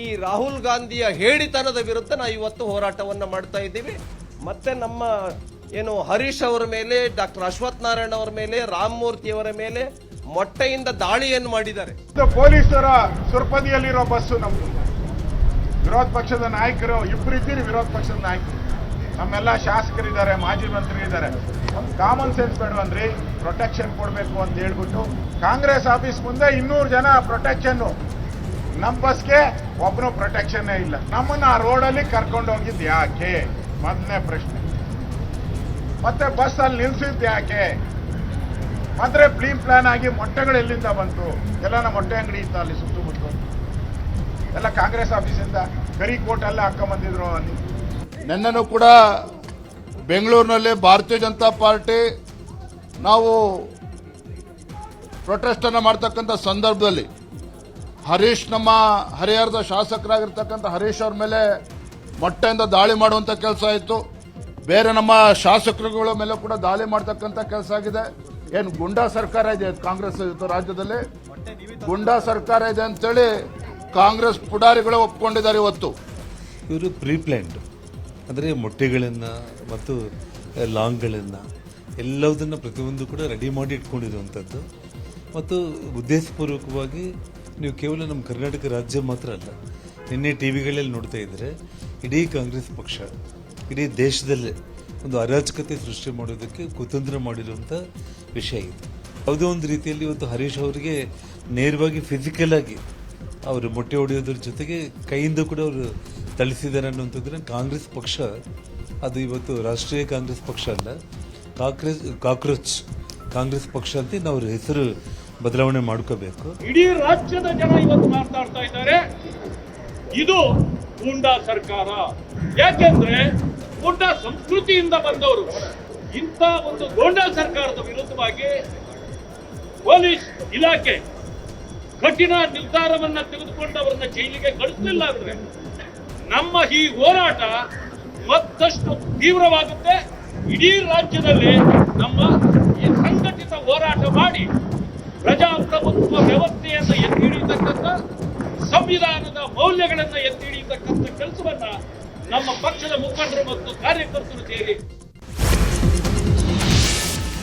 ಈ ರಾಹುಲ್ ಗಾಂಧಿಯ ಹೇಳಿತನದ ವಿರುದ್ಧ ನಾವು ಇವತ್ತು ಹೋರಾಟವನ್ನ ಮಾಡ್ತಾ ಇದ್ದೀವಿ. ಮತ್ತೆ ನಮ್ಮ ಏನು ಹರೀಶ್ ಅವರ ಮೇಲೆ, ಡಾಕ್ಟರ್ ಅಶ್ವಥ್ ನಾರಾಯಣ ಅವರ ಮೇಲೆ, ರಾಮಮೂರ್ತಿ ಅವರ ಮೇಲೆ ಮೊಟ್ಟೆಯಿಂದ ದಾಳಿಯನ್ನು ಮಾಡಿದ್ದಾರೆ. ಪೊಲೀಸರ ಸುರ್ಪದಿಯಲ್ಲಿರೋ ಬಸ್ಸು ನಮ್ದು. ವಿರೋಧ ಪಕ್ಷದ ನಾಯಕರು ಇಬ್ಬರು ಇದ್ದೀರಿ. ವಿರೋಧ ಪಕ್ಷದ ನಾಯಕರು ನಮ್ಮೆಲ್ಲ ಶಾಸಕರಿದ್ದಾರೆ, ಮಾಜಿ ಮಂತ್ರಿ ಇದ್ದಾರೆ. ಒಂದು ಕಾಮನ್ ಸೆನ್ಸ್ ಬೇಡವಂದ್ರಿ, ಪ್ರೊಟೆಕ್ಷನ್ ಕೊಡಬೇಕು ಅಂತ ಹೇಳ್ಬಿಟ್ಟು ಕಾಂಗ್ರೆಸ್ ಆಫೀಸ್ ಮುಂದೆ 200 ಜನ ಪ್ರೊಟೆಕ್ಷನ್. ನಮ್ಮ ಬಸ್ಗೆ ಒಬ್ಬನು ಪ್ರೊಟೆಕ್ಷನ್ನೇ ಇಲ್ಲ. ನಮ್ಮನ್ನ ಆ ರೋಡಲ್ಲಿ ಕರ್ಕೊಂಡು ಹೋಗಿದ್ದು ಯಾಕೆ? ಮೊದಲನೇ ಪ್ರಶ್ನೆ. ಮತ್ತೆ ಬಸ್ ಅಲ್ಲಿ ನಿಲ್ಸಿದ್ದು ಯಾಕೆ? ಮತ್ತೆ ಪ್ಲಾನ್ ಆಗಿ ಮೊಟ್ಟೆಗಳು ಎಲ್ಲಿಂದ ಬಂತು? ಎಲ್ಲ ಮೊಟ್ಟೆ ಅಂಗಡಿ ಇತ್ತು ಅಲ್ಲಿ ಸುತ್ತಮುತ್ತ. ಎಲ್ಲ ಕಾಂಗ್ರೆಸ್ ಆಫೀಸಿಂದ ಕರಿಕೋಟ್ ಎಲ್ಲ ಹಾಕೊಂಡ್ಬಂದಿದ್ರು ಅಲ್ಲಿ. ನಿನ್ನೆನೂ ಕೂಡ ಬೆಂಗಳೂರಿನಲ್ಲಿ ಭಾರತೀಯ ಜನತಾ ಪಾರ್ಟಿ ನಾವು ಪ್ರೊಟೆಸ್ಟನ್ನು ಮಾಡ್ತಕ್ಕಂಥ ಸಂದರ್ಭದಲ್ಲಿ ಹರೀಶ್, ನಮ್ಮ ಹರಿಹರದ ಶಾಸಕರಾಗಿರ್ತಕ್ಕಂಥ ಹರೀಶ್ ಅವ್ರ ಮೇಲೆ ಮೊಟ್ಟೆಯಿಂದ ದಾಳಿ ಮಾಡುವಂಥ ಕೆಲಸ ಆಯಿತು. ಬೇರೆ ನಮ್ಮ ಶಾಸಕರುಗಳ ಮೇಲೆ ಕೂಡ ದಾಳಿ ಮಾಡ್ತಕ್ಕಂಥ ಕೆಲಸ ಆಗಿದೆ. ಏನು ಗುಂಡಾ ಸರ್ಕಾರ ಇದೆ ಕಾಂಗ್ರೆಸ್ ರಾಜ್ಯದಲ್ಲಿ? ಗುಂಡಾ ಸರ್ಕಾರ ಇದೆ ಅಂತೇಳಿ ಕಾಂಗ್ರೆಸ್ ಪುಡಾರಿಗಳೇ ಒಪ್ಕೊಂಡಿದ್ದಾರೆ. ಇವತ್ತು ಇವರು ಪ್ರೀಪ್ಲ್ಯಾನ್ಡ್ ಅಂದರೆ ಮೊಟ್ಟೆಗಳನ್ನು ಮತ್ತು ಲಾಂಗ್ಗಳನ್ನು ಎಲ್ಲದನ್ನು ಪ್ರತಿಯೊಂದು ಕೂಡ ರೆಡಿ ಮಾಡಿ ಇಟ್ಕೊಂಡಿರುವಂಥದ್ದು. ಮತ್ತು ಉದ್ದೇಶಪೂರ್ವಕವಾಗಿ ನೀವು ಕೇವಲ ನಮ್ಮ ಕರ್ನಾಟಕ ರಾಜ್ಯ ಮಾತ್ರ ಅಲ್ಲ, ನಿನ್ನೆ ಟಿ ವಿಗಳಲ್ಲಿ ನೋಡ್ತಾ ಇದ್ದರೆ ಇಡೀ ಕಾಂಗ್ರೆಸ್ ಪಕ್ಷ ಇಡೀ ದೇಶದಲ್ಲೇ ಒಂದು ಅರಾಜಕತೆ ಸೃಷ್ಟಿ ಮಾಡೋದಕ್ಕೆ ಕುತಂತ್ರ ಮಾಡಿರುವಂಥ ವಿಷಯ ಇದು. ಯಾವುದೋ ಒಂದು ರೀತಿಯಲ್ಲಿ ಇವತ್ತು ಹರೀಶ್ ಅವರಿಗೆ ನೇರವಾಗಿ ಫಿಸಿಕಲ್ ಆಗಿ ಅವರು ಮೊಟ್ಟೆ ಹೊಡೆಯೋದ್ರ ಜೊತೆಗೆ ಕೈಯಿಂದ ಕೂಡ ಅವರು ಥಳಿಸಿದ್ದಾರೆ ಅನ್ನುವಂಥದ್ದನ್ನು ಕಾಂಗ್ರೆಸ್ ಪಕ್ಷ, ಅದು ಇವತ್ತು ರಾಷ್ಟ್ರೀಯ ಕಾಂಗ್ರೆಸ್ ಪಕ್ಷ ಅಲ್ಲ, ಕಾಕ್ರೋಚ್ ಕಾಂಗ್ರೆಸ್ ಪಕ್ಷ ಅಂತ ನಾವು ಹೆಸರು ಬದಲಾವಣೆ ಮಾಡ್ಕೋಬೇಕು. ಇಡೀ ರಾಜ್ಯದ ಜನ ಇವತ್ತು ಮಾತಾಡ್ತಾ ಇದ್ದಾರೆ, ಇದು ಗೂಂಡಾ ಸರ್ಕಾರ. ಯಾಕೆಂದ್ರೆ ಗೂಂಡಾ ಸಂಸ್ಕೃತಿಯಿಂದ ಬಂದವರು. ಇಂಥ ಒಂದು ಗೂಂಡಾ ಸರ್ಕಾರದ ವಿರುದ್ಧವಾಗಿ ಪೊಲೀಸ್ ಇಲಾಖೆ ಕಠಿಣ ನಿರ್ಧಾರವನ್ನ ತೆಗೆದುಕೊಂಡವರನ್ನ ಜೈಲಿಗೆ ಕಳಿಸಲಿಲ್ಲ ಅಂದ್ರೆ ನಮ್ಮ ಈ ಹೋರಾಟ ಮತ್ತಷ್ಟು ತೀವ್ರವಾಗುತ್ತೆ. ಇಡೀ ರಾಜ್ಯದಲ್ಲಿ ನಮ್ಮ ಈ ಸಂಘಟಿತ ಹೋರಾಟ ಮಾಡಿ ಪ್ರಜಾಪ್ರಭುತ್ವ ವ್ಯವಸ್ಥೆಯನ್ನು ಎತ್ತಿ ಹಿಡಿಯತಕ್ಕಂಥ, ಸಂವಿಧಾನದ ಮೌಲ್ಯಗಳನ್ನು ಎತ್ತಿ ಹಿಡಿಯತಕ್ಕಂಥ ಕೆಲಸವನ್ನ ನಮ್ಮ ಪಕ್ಷದ ಮುಖಂಡರು ಮತ್ತು ಕಾರ್ಯಕರ್ತರು ಸೇರಿ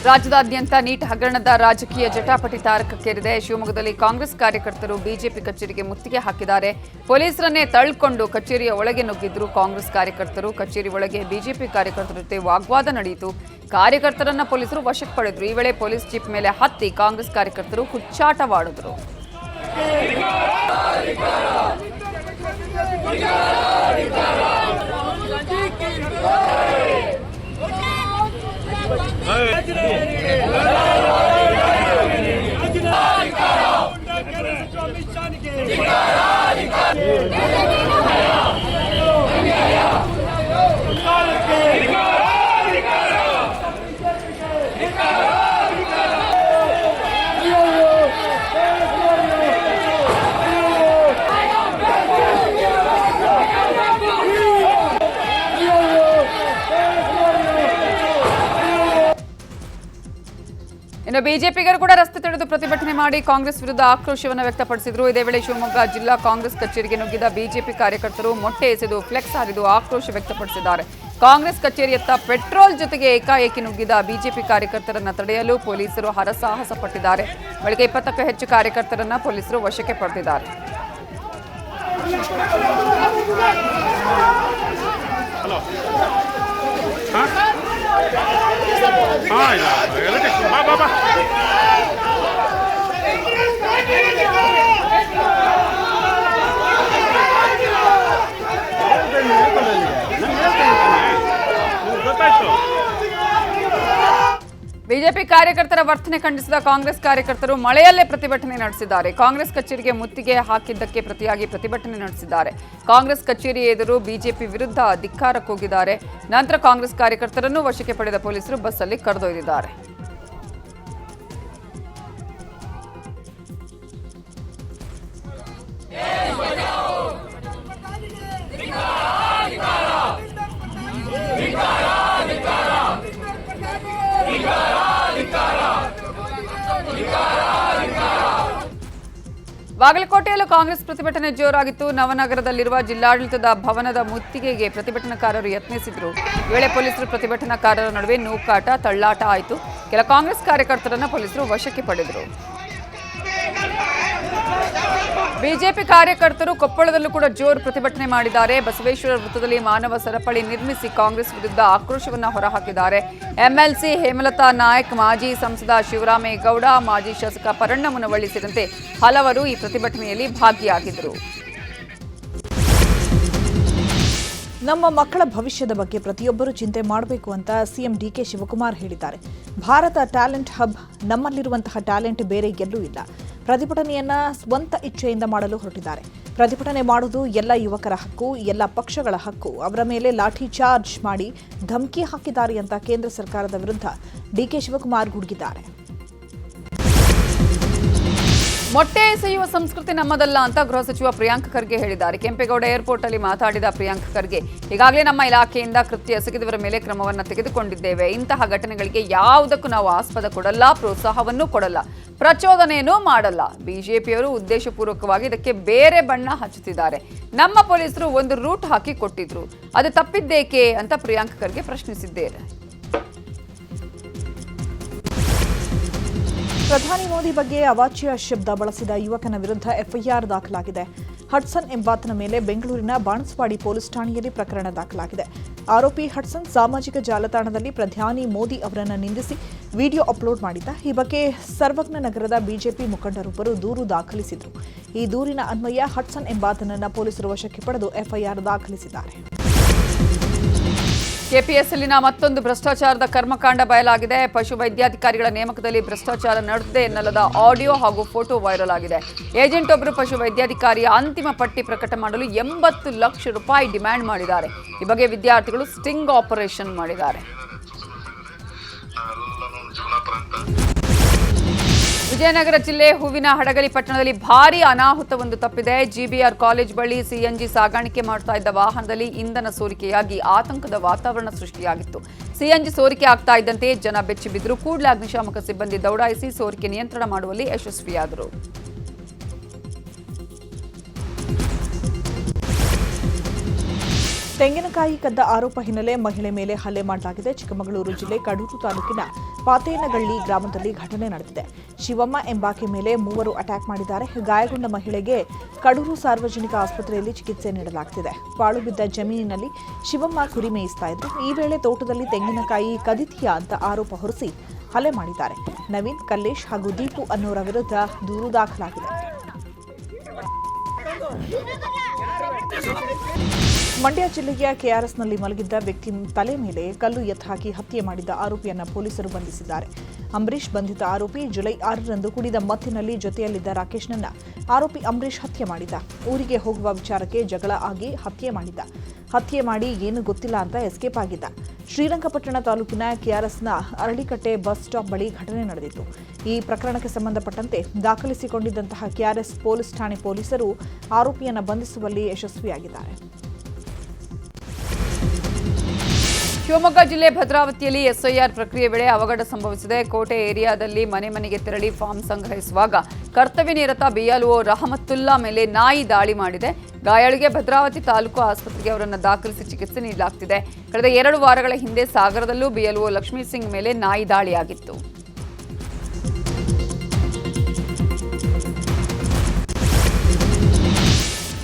ರಾಜ್ಯದಾದ್ಯಂತ ನೀಟ್ ಹಗರಣದ ರಾಜಕೀಯ ಜಟಾಪಟಿ ತಾರಕಕ್ಕೇರಿದೆ. ಶಿವಮೊಗ್ಗದಲ್ಲಿ ಕಾಂಗ್ರೆಸ್ ಕಾರ್ಯಕರ್ತರು ಬಿಜೆಪಿ ಕಚೇರಿಗೆ ಮುತ್ತಿಗೆ ಹಾಕಿದ್ದಾರೆ. ಪೊಲೀಸರನ್ನೇ ತಳ್ಳಿಕೊಂಡು ಕಚೇರಿಯ ಒಳಗೆ ನುಗ್ಗಿದ್ರು ಕಾಂಗ್ರೆಸ್ ಕಾರ್ಯಕರ್ತರು. ಕಚೇರಿ ಒಳಗೆ ಬಿಜೆಪಿ ಕಾರ್ಯಕರ್ತರ ಜೊತೆ ವಾಗ್ವಾದ ನಡೆಯಿತು. ಕಾರ್ಯಕರ್ತರನ್ನ ಪೊಲೀಸರು ವಶಕ್ಕೆ ಪಡೆದ್ರು. ಈ ವೇಳೆ ಪೊಲೀಸ್ ಜೀಪ್ ಮೇಲೆ ಹತ್ತಿ ಕಾಂಗ್ರೆಸ್ ಕಾರ್ಯಕರ್ತರು ಹುಚ್ಚಾಟವಾಡಿದ್ರು. ಇನ್ನು ಬಿಜೆಪಿಗರು ಕೂಡ ರಸ್ತೆ ತಡೆದು ಪ್ರತಿಭಟನೆ ಮಾಡಿ ಕಾಂಗ್ರೆಸ್ ವಿರುದ್ಧ ಆಕ್ರೋಶವನ್ನು ವ್ಯಕ್ತಪಡಿಸಿದರು. ಇದೇ ವೇಳೆ ಶಿವಮೊಗ್ಗ ಜಿಲ್ಲಾ ಕಾಂಗ್ರೆಸ್ ಕಚೇರಿಗೆ ನುಗ್ಗಿದ ಬಿಜೆಪಿ ಕಾರ್ಯಕರ್ತರು ಮೊಟ್ಟೆ ಎಸೆದು ಫ್ಲೆಕ್ಸ್ ಹಾರಿದು ಆಕ್ರೋಶ ವ್ಯಕ್ತಪಡಿಸಿದ್ದಾರೆ. ಕಾಂಗ್ರೆಸ್ ಕಚೇರಿಯತ್ತ ಪೆಟ್ರೋಲ್ ಜೊತೆಗೆ ಏಕಾಏಕಿ ನುಗ್ಗಿದ ಬಿಜೆಪಿ ಕಾರ್ಯಕರ್ತರನ್ನ ತಡೆಯಲು ಪೊಲೀಸರು ಹರಸಾಹಸ ಪಟ್ಟಿದ್ದಾರೆ. ಬಳಿಕ 20ಕ್ಕೂ ಹೆಚ್ಚು ಕಾರ್ಯಕರ್ತರನ್ನ ಪೊಲೀಸರು ವಶಕ್ಕೆ ಪಡೆದಿದ್ದಾರೆ. ಬಿಜೆಪಿ ಕಾರ್ಯಕರ್ತರ ವರ್ತನೆ ಖಂಡಿಸಿದ ಕಾಂಗ್ರೆಸ್ ಕಾರ್ಯಕರ್ತರು ಮಳೆಯಲ್ಲೇ ಪ್ರತಿಭಟನೆ ನಡೆಸಿದ್ದಾರೆ. ಕಾಂಗ್ರೆಸ್ ಕಚೇರಿಗೆ ಮುತ್ತಿಗೆ ಹಾಕಿದ್ದಕ್ಕೆ ಪ್ರತಿಯಾಗಿ ಪ್ರತಿಭಟನೆ ನಡೆಸಿದ್ದಾರೆ. ಕಾಂಗ್ರೆಸ್ ಕಚೇರಿ ಎದುರು ಬಿಜೆಪಿ ವಿರುದ್ಧ ಧಿಕ್ಕಾರ ಕೂಗಿದ್ದಾರೆ. ನಂತರ ಕಾಂಗ್ರೆಸ್ ಕಾರ್ಯಕರ್ತರನ್ನು ವಶಕ್ಕೆ ಪಡೆದ ಪೊಲೀಸರು ಬಸ್ಸಲ್ಲಿ ಕರೆದೊಯ್ದಿದ್ದಾರೆ. ಬಾಗಲಕೋಟೆಯಲ್ಲೂ ಕಾಂಗ್ರೆಸ್ ಪ್ರತಿಭಟನೆ ಜೋರಾಗಿತ್ತು. ನವನಗರದಲ್ಲಿರುವ ಜಿಲ್ಲಾಡಳಿತದ ಭವನದ ಮುತ್ತಿಗೆಗೆ ಪ್ರತಿಭಟನಾಕಾರರು ಯತ್ನಿಸಿದರು. ಈ ವೇಳೆ ಪೊಲೀಸರು ಪ್ರತಿಭಟನಾಕಾರರ ನಡುವೆ ನೂಕಾಟ, ತಳ್ಳಾಟ ಆಯಿತು. ಕೆಲ ಕಾಂಗ್ರೆಸ್ ಕಾರ್ಯಕರ್ತರನ್ನು ಪೊಲೀಸರು ವಶಕ್ಕೆ ಪಡೆದರು. ಬಿಜೆಪಿ ಕಾರ್ಯಕರ್ತರು ಕೊಪ್ಪಳದಲ್ಲೂ ಕೂಡ ಜೋರು ಪ್ರತಿಭಟನೆ ಮಾಡಿದ್ದಾರೆ. ಬಸವೇಶ್ವರ ವೃತ್ತದಲ್ಲಿ ಮಾನವ ಸರಪಳಿ ನಿರ್ಮಿಸಿ ಕಾಂಗ್ರೆಸ್ ವಿರುದ್ಧ ಆಕ್ರೋಶವನ್ನು ಹೊರಹಾಕಿದ್ದಾರೆ. ಎಂಎಲ್ಸಿ ಹೇಮಲತಾ ನಾಯಕ್, ಮಾಜಿ ಸಂಸದ ಶಿವರಾಮೇಗೌಡ, ಮಾಜಿ ಶಾಸಕ ಪರಣ್ಣ ಮುನವಳ್ಳಿ ಸೇರಿದಂತೆ ಹಲವರು ಈ ಪ್ರತಿಭಟನೆಯಲ್ಲಿ ಭಾಗಿಯಾಗಿದ್ದರು. ನಮ್ಮ ಮಕ್ಕಳ ಭವಿಷ್ಯದ ಬಗ್ಗೆ ಪ್ರತಿಯೊಬ್ಬರೂ ಚಿಂತೆ ಮಾಡಬೇಕು ಅಂತ ಸಿಎಂ ಡಿಕೆ ಶಿವಕುಮಾರ್ ಹೇಳಿದ್ದಾರೆ. ಭಾರತ ಟ್ಯಾಲೆಂಟ್ ಹಬ್, ನಮ್ಮಲ್ಲಿರುವಂತಹ ಟ್ಯಾಲೆಂಟ್ ಬೇರೆ ಎಲ್ಲೂ ಇಲ್ಲ. ಪ್ರತಿಭಟನೆಯನ್ನ ಸ್ವಂತ ಇಚ್ಛೆಯಿಂದ ಮಾಡಲು ಹೊರಟಿದ್ದಾರೆ. ಪ್ರತಿಭಟನೆ ಮಾಡುವುದು ಎಲ್ಲ ಯುವಕರ ಹಕ್ಕು, ಎಲ್ಲ ಪಕ್ಷಗಳ ಹಕ್ಕು. ಅವರ ಮೇಲೆ ಲಾಠಿ ಚಾರ್ಜ್ ಮಾಡಿ ಧಮಕಿ ಹಾಕಿದ್ದಾರೆ ಅಂತ ಕೇಂದ್ರ ಸರ್ಕಾರದ ವಿರುದ್ಧ ಡಿಕೆ ಶಿವಕುಮಾರ್ ಗುಡುಗಿದ್ದಾರೆ. ಮೊಟ್ಟೆ ಎಸೆಯುವ ಸಂಸ್ಕೃತಿ ನಮ್ಮದಲ್ಲ ಅಂತ ಗೃಹ ಸಚಿವ ಪ್ರಿಯಾಂಕ್ ಖರ್ಗೆ ಹೇಳಿದ್ದಾರೆ. ಕೆಂಪೇಗೌಡ ಏರ್ಪೋರ್ಟ್ ಅಲ್ಲಿ ಮಾತಾಡಿದ ಪ್ರಿಯಾಂಕ್ ಖರ್ಗೆ, ಈಗಾಗಲೇ ನಮ್ಮ ಇಲಾಖೆಯಿಂದ ಕೃತ್ಯ ಎಸಗಿದವರ ಮೇಲೆ ಕ್ರಮವನ್ನು ತೆಗೆದುಕೊಂಡಿದ್ದೇವೆ. ಇಂತಹ ಘಟನೆಗಳಿಗೆ ಯಾವುದಕ್ಕೂ ನಾವು ಆಸ್ಪದ ಕೊಡಲ್ಲ, ಪ್ರೋತ್ಸಾಹವನ್ನು ಕೊಡಲ್ಲ, ಪ್ರಚೋದನೆಯನ್ನೂ ಮಾಡಲ್ಲ. ಬಿಜೆಪಿಯವರು ಉದ್ದೇಶಪೂರ್ವಕವಾಗಿ ಇದಕ್ಕೆ ಬೇರೆ ಬಣ್ಣ ಹಚ್ಚುತ್ತಿದ್ದಾರೆ. ನಮ್ಮ ಪೊಲೀಸರು ಒಂದು ರೂಟ್ ಹಾಕಿ ಕೊಟ್ಟಿದ್ರು, ಅದು ತಪ್ಪಿದ್ದೇಕೆ ಅಂತ ಪ್ರಿಯಾಂಕ್ ಖರ್ಗೆ ಪ್ರಶ್ನಿಸಿದ್ದಾರೆ. ಪ್ರಧಾನಿ ಮೋದಿ ಬಗ್ಗೆ ಅವಾಚ್ಯ ಶಬ್ದ ಬಳಸಿದ ಯುವಕನ ವಿರುದ್ಧ ಎಫ್ಐಆರ್ ದಾಖಲಾಗಿದೆ. ಹಡ್ಸನ್ ಎಂಬಾತನ ಮೇಲೆ ಬೆಂಗಳೂರಿನ ಬಾಣಸ್ವಾಡಿ ಪೊಲೀಸ್ ಠಾಣೆಯಲ್ಲಿ ಪ್ರಕರಣ ದಾಖಲಾಗಿದೆ. ಆರೋಪಿ ಹಡ್ಸನ್ ಸಾಮಾಜಿಕ ಜಾಲತಾಣದಲ್ಲಿ ಪ್ರಧಾನಿ ಮೋದಿ ಅವರನ್ನು ನಿಂದಿಸಿ ವಿಡಿಯೋ ಅಪ್ಲೋಡ್ ಮಾಡಿದ್ದ. ಈ ಬಗ್ಗೆ ಸರ್ವಜ್ಞ ನಗರದ ಬಿಜೆಪಿ ಮುಖಂಡರೊಬ್ಬರು ದೂರು ದಾಖಲಿಸಿದರು. ಈ ದೂರಿನ ಅನ್ವಯ ಹಡ್ಸನ್ ಎಂಬಾತನನ್ನು ಪೊಲೀಸರು ವಶಕ್ಕೆ ಪಡೆದು ಎಫ್ಐಆರ್ ದಾಖಲಿಸಿದ್ದಾರೆ. ಕೆಪಿಎಸ್ಎಲ್ನ ಮತ್ತೊಂದು ಭ್ರಷ್ಟಾಚಾರದ ಕರ್ಮಕಾಂಡ ಬಯಲಾಗಿದೆ. ಪಶು ವೈದ್ಯಾಧಿಕಾರಿಗಳ ನೇಮಕದಲ್ಲಿ ಭ್ರಷ್ಟಾಚಾರ ನಡೆದಿದೆ ಎನ್ನಲಾದ ಆಡಿಯೋ ಹಾಗೂ ಫೋಟೋ ವೈರಲ್ ಆಗಿದೆ. ಏಜೆಂಟ್ ಒಬ್ಬರು ಪಶು ವೈದ್ಯಾಧಿಕಾರಿಯ ಅಂತಿಮ ಪಟ್ಟಿ ಪ್ರಕಟ ಮಾಡಲು 80 ಲಕ್ಷ ರೂಪಾಯಿ ಡಿಮ್ಯಾಂಡ್ ಮಾಡಿದ್ದಾರೆ. ಈ ಬಗ್ಗೆ ವಿದ್ಯಾರ್ಥಿಗಳು ಸ್ಟಿಂಗ್ ಆಪರೇಷನ್ ಮಾಡಿದ್ದಾರೆ. ವಿಜಯನಗರ ಜಿಲ್ಲೆ ಹೂವಿನ ಹಡಗಲಿ ಪಟ್ಟಣದಲ್ಲಿ ಭಾರೀ ಅನಾಹುತವೊಂದು ತಪ್ಪಿದೆ. ಜಿಬಿಆರ್ ಕಾಲೇಜ್ ಬಳಿ ಸಿಎನ್ಜಿ ಸಾಗಾಣಿಕೆ ಮಾಡ್ತಾ ಇದ್ದ ವಾಹನದಲ್ಲಿ ಇಂಧನ ಸೋರಿಕೆಯಾಗಿ ಆತಂಕದ ವಾತಾವರಣ ಸೃಷ್ಟಿಯಾಗಿತ್ತು. ಸಿಎನ್ಜಿ ಸೋರಿಕೆ ಆಗ್ತಾ ಇದ್ದಂತೆ ಜನ ಬೆಚ್ಚಿ ಬಿದ್ದರು. ಕೂಡಲೇ ಅಗ್ನಿಶಾಮಕ ಸಿಬ್ಬಂದಿ ದೌಡಾಯಿಸಿ ಸೋರಿಕೆ ನಿಯಂತ್ರಣ ಮಾಡುವಲ್ಲಿ ಯಶಸ್ವಿಯಾದರು. ತೆಂಗಿನಕಾಯಿ ಕದ್ದ ಆರೋಪ ಹಿನ್ನೆಲೆ ಮಹಿಳೆ ಮೇಲೆ ಹಲ್ಲೆ ಮಾಡಲಾಗಿದೆ. ಚಿಕ್ಕಮಗಳೂರು ಜಿಲ್ಲೆ ಕಡೂರು ತಾಲೂಕಿನ ಪಾತೇನಗಳ್ಳಿ ಗ್ರಾಮದಲ್ಲಿ ಘಟನೆ ನಡೆದಿದೆ. ಶಿವಮ್ಮ ಎಂಬಾಕೆ ಮೇಲೆ ಮೂವರು ಅಟ್ಯಾಕ್ ಮಾಡಿದ್ದಾರೆ. ಗಾಯಗೊಂಡ ಮಹಿಳೆಗೆ ಕಡೂರು ಸಾರ್ವಜನಿಕ ಆಸ್ಪತ್ರೆಯಲ್ಲಿ ಚಿಕಿತ್ಸೆ ನೀಡಲಾಗುತ್ತಿದೆ. ಪಾಳು ಬಿದ್ದ ಜಮೀನಿನಲ್ಲಿ ಶಿವಮ್ಮ ಕುರಿ ಮೇಯಿಸ್ತಾ ಇದ್ರು. ಈ ವೇಳೆ ತೋಟದಲ್ಲಿ ತೆಂಗಿನಕಾಯಿ ಕದಿತೀಯಾ ಅಂತ ಆರೋಪ ಹೊರಿಸಿ ಹಲ್ಲೆ ಮಾಡಿದ್ದಾರೆ. ನವೀನ್, ಕಲ್ಲೇಶ್ ಹಾಗೂ ದೀಪು ಅನ್ನೋರ ವಿರುದ್ಧ ದೂರು ದಾಖಲಾಗಿದೆ. ಮಂಡ್ಯ ಜಿಲ್ಲೆಯ ಕೆಆರ್ಎಸ್ನಲ್ಲಿ ಮಲಗಿದ್ದ ವ್ಯಕ್ತಿ ತಲೆ ಮೇಲೆ ಕಲ್ಲು ಎತ್ತಾಕಿ ಹತ್ಯೆ ಮಾಡಿದ್ದ ಆರೋಪಿಯನ್ನ ಪೊಲೀಸರು ಬಂಧಿಸಿದ್ದಾರೆ. ಅಂಬರೀಶ್ ಬಂಧಿತ ಆರೋಪಿ ಜುಲೈ 6ರಂದು ಕುಡಿದ ಮತ್ತಿನಲ್ಲಿ ಜೊತೆಯಲ್ಲಿದ್ದ ರಾಕೇಶ್ನನ್ನ ಆರೋಪಿ ಅಂಬರೀಶ್ ಹತ್ಯೆ ಮಾಡಿದ್ದ. ಊರಿಗೆ ಹೋಗುವ ವಿಚಾರಕ್ಕೆ ಜಗಳ ಆಗಿ ಹತ್ಯೆ ಮಾಡಿದ್ದ. ಹತ್ಯೆ ಮಾಡಿ ಏನು ಗೊತ್ತಿಲ್ಲ ಅಂತ ಎಸ್ಕೇಪ್ ಆಗಿದ್ದ. ಶ್ರೀರಂಗಪಟ್ಟಣ ತಾಲೂಕಿನ ಕೆಆರ್ಎಸ್ನ ಅರಳಿಕಟ್ಟೆ ಬಸ್ ಸ್ಟಾಪ್ ಬಳಿ ಘಟನೆ ನಡೆದಿತ್ತು. ಈ ಪ್ರಕರಣಕ್ಕೆ ಸಂಬಂಧಪಟ್ಟಂತೆ ದಾಖಲಿಸಿಕೊಂಡಿದ್ದಂತಹ ಕೆಆರ್ಎಸ್ ಪೊಲೀಸ್ ಠಾಣೆ ಪೊಲೀಸರು ಆರೋಪಿಯನ್ನು ಬಂಧಿಸುವಲ್ಲಿ ಯಶಸ್ವಿಯಾಗಿದ್ದಾರೆ. ಶಿವಮೊಗ್ಗ ಜಿಲ್ಲೆ ಭದ್ರಾವತಿಯಲ್ಲಿ ಎಸ್ಐಆರ್ ಪ್ರಕ್ರಿಯೆ ವೇಳೆ ಅವಘಡ ಸಂಭವಿಸಿದೆ. ಕೋಟೆ ಏರಿಯಾದಲ್ಲಿ ಮನೆ ಮನೆಗೆ ತೆರಳಿ ಫಾರ್ಮ್ ಸಂಗ್ರಹಿಸುವಾಗ ಕರ್ತವ್ಯ ನಿರತ ಬಿಎಲ್ಒ ರಹಮತ್ತುಲ್ಲಾ ಮೇಲೆ ನಾಯಿ ದಾಳಿ ಮಾಡಿದೆ. ಗಾಯಾಳಿಗೆ ಭದ್ರಾವತಿ ತಾಲೂಕು ಆಸ್ಪತ್ರೆಗೆ ಅವರನ್ನು ದಾಖಲಿಸಿ ಚಿಕಿತ್ಸೆ ನೀಡಲಾಗುತ್ತಿದೆ. ಕಳೆದ 2 ವಾರಗಳ ಹಿಂದೆ ಸಾಗರದಲ್ಲೂ ಬಿಎಲ್ಒ ಲಕ್ಷ್ಮೀ ಸಿಂಗ್ ಮೇಲೆ ನಾಯಿ ದಾಳಿಯಾಗಿತ್ತು.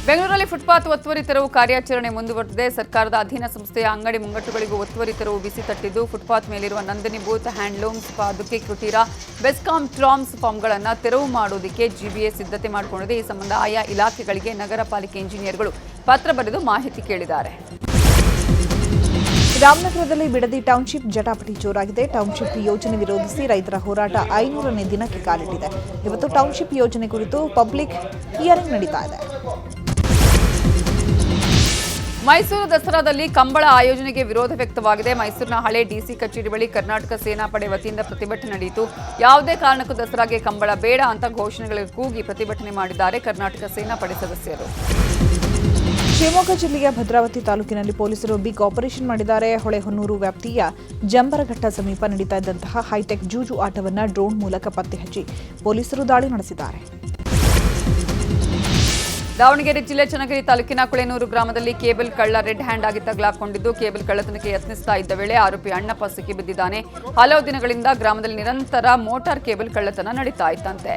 ಬೆಂಗಳೂರಲ್ಲಿ ಫುಟ್ಪಾತ್ ಒತ್ತುವರಿ ತೆರವು ಕಾರ್ಯಾಚರಣೆ ಮುಂದುವರೆದಿದೆ. ಸರ್ಕಾರದ ಅಧೀನ ಸಂಸ್ಥೆಯ ಅಂಗಡಿ ಮುಂಗಟ್ಟುಗಳಿಗೂ ಒತ್ತುವರಿ ತೆರವು ಬಿಸಿ ತಟ್ಟಿದ್ದು, ಫುಟ್ಪಾತ್ ಮೇಲಿರುವ ನಂದಿನಿ ಬೂತ್, ಹ್ಯಾಂಡ್ಲೂಮ್ಸ್, ಪಾದುಕೆ ಕುಟೀರ, ಬೆಸ್ಕಾಂ ಟ್ರಾಮ್ಸ್ ಫಾರ್ಮ್ಗಳನ್ನು ತೆರವು ಮಾಡುವುದಕ್ಕೆ ಜಿಬಿಎ ಸಿದ್ಧತೆ ಮಾಡಿಕೊಂಡಿದೆ. ಈ ಸಂಬಂಧ ಆಯಾ ಇಲಾಖೆಗಳಿಗೆ ನಗರ ಪಾಲಿಕೆ ಇಂಜಿನಿಯರ್ಗಳು ಪತ್ರ ಬರೆದು ಮಾಹಿತಿ ಕೇಳಿದ್ದಾರೆ. ರಾಮನಗರದಲ್ಲಿ ಬಿಡದಿ ಟೌನ್ಶಿಪ್ ಜಟಾಪಟಿ ಜೋರಾಗಿದೆ. ಟೌನ್ಶಿಪ್ ಯೋಜನೆ ವಿರೋಧಿಸಿ ರೈತರ ಹೋರಾಟ 500ನೇ ದಿನಕ್ಕೆ ಕಾಲಿಟ್ಟಿದೆ. ಇವತ್ತು ಟೌನ್ಶಿಪ್ ಯೋಜನೆ ಕುರಿತು ಪಬ್ಲಿಕ್ ಹಿಯರಿಂಗ್ ನಡೀತಾ ಇದೆ. ಮೈಸೂರು ದಸರಾದಲ್ಲಿ ಕಂಬಳ ಆಯೋಜನೆಗೆ ವಿರೋಧ ವ್ಯಕ್ತವಾಗಿದೆ. ಮೈಸೂರಿನ ಹಳೆ ಡಿಸಿ ಕಚೇರಿ ಬಳಿ ಕರ್ನಾಟಕ ಸೇನಾ ಪಡೆ ವತಿಯಿಂದ ಪ್ರತಿಭಟನೆ ನಡೆಯಿತು. ಯಾವುದೇ ಕಾರಣಕ್ಕೂ ದಸರಾಗೆ ಕಂಬಳ ಬೇಡ ಅಂತ ಘೋಷಣೆಗಳಿಗೆ ಕೂಗಿ ಪ್ರತಿಭಟನೆ ಮಾಡಿದ್ದಾರೆ ಕರ್ನಾಟಕ ಸೇನಾ ಪಡೆ ಸದಸ್ಯರು. ಶಿವಮೊಗ್ಗ ಜಿಲ್ಲೆಯ ಭದ್ರಾವತಿ ತಾಲೂಕಿನಲ್ಲಿ ಪೊಲೀಸರು ಬಿಗ್ ಆಪರೇಷನ್ ಮಾಡಿದ್ದಾರೆ. ಹೊಳೆಹೊನ್ನೂರು ವ್ಯಾಪ್ತಿಯ ಜಂಬರಘಟ್ಟ ಸಮೀಪ ನಡೀತಾ ಇದ್ದಂತಹ ಹೈಟೆಕ್ ಜೂಜು ಆಟವನ್ನು ಡ್ರೋನ್ ಮೂಲಕ ಪತ್ತೆ ಹಚ್ಚಿ ಪೊಲೀಸರು ದಾಳಿ ನಡೆಸಿದ್ದಾರೆ. ದಾವಣಗೆರೆ ಜಿಲ್ಲೆ ಚನ್ನಗಿರಿ ತಾಲೂಕಿನ ಕುಳೆನೂರು ಗ್ರಾಮದಲ್ಲಿ ಕೇಬಲ್ ಕಳ್ಳ ರೆಡ್ ಹ್ಯಾಂಡ್ ಆಗಿ ತಗಲಾಕೊಂಡಿದ್ದು, ಕೇಬಲ್ ಕಳ್ಳತನಕ್ಕೆ ಯತ್ನಿಸ್ತಾ ಇದ್ದ ವೇಳೆ ಆರೋಪಿ ಅಣ್ಣಪ್ಪ ಸಿಕ್ಕಿಬಿದ್ದಿದ್ದಾನೆ. ಹಲವು ದಿನಗಳಿಂದ ಗ್ರಾಮದಲ್ಲಿ ನಿರಂತರ ಮೋಟಾರ್ ಕೇಬಲ್ ಕಳ್ಳತನ ನಡೀತಾ ಇತ್ತಂತೆ.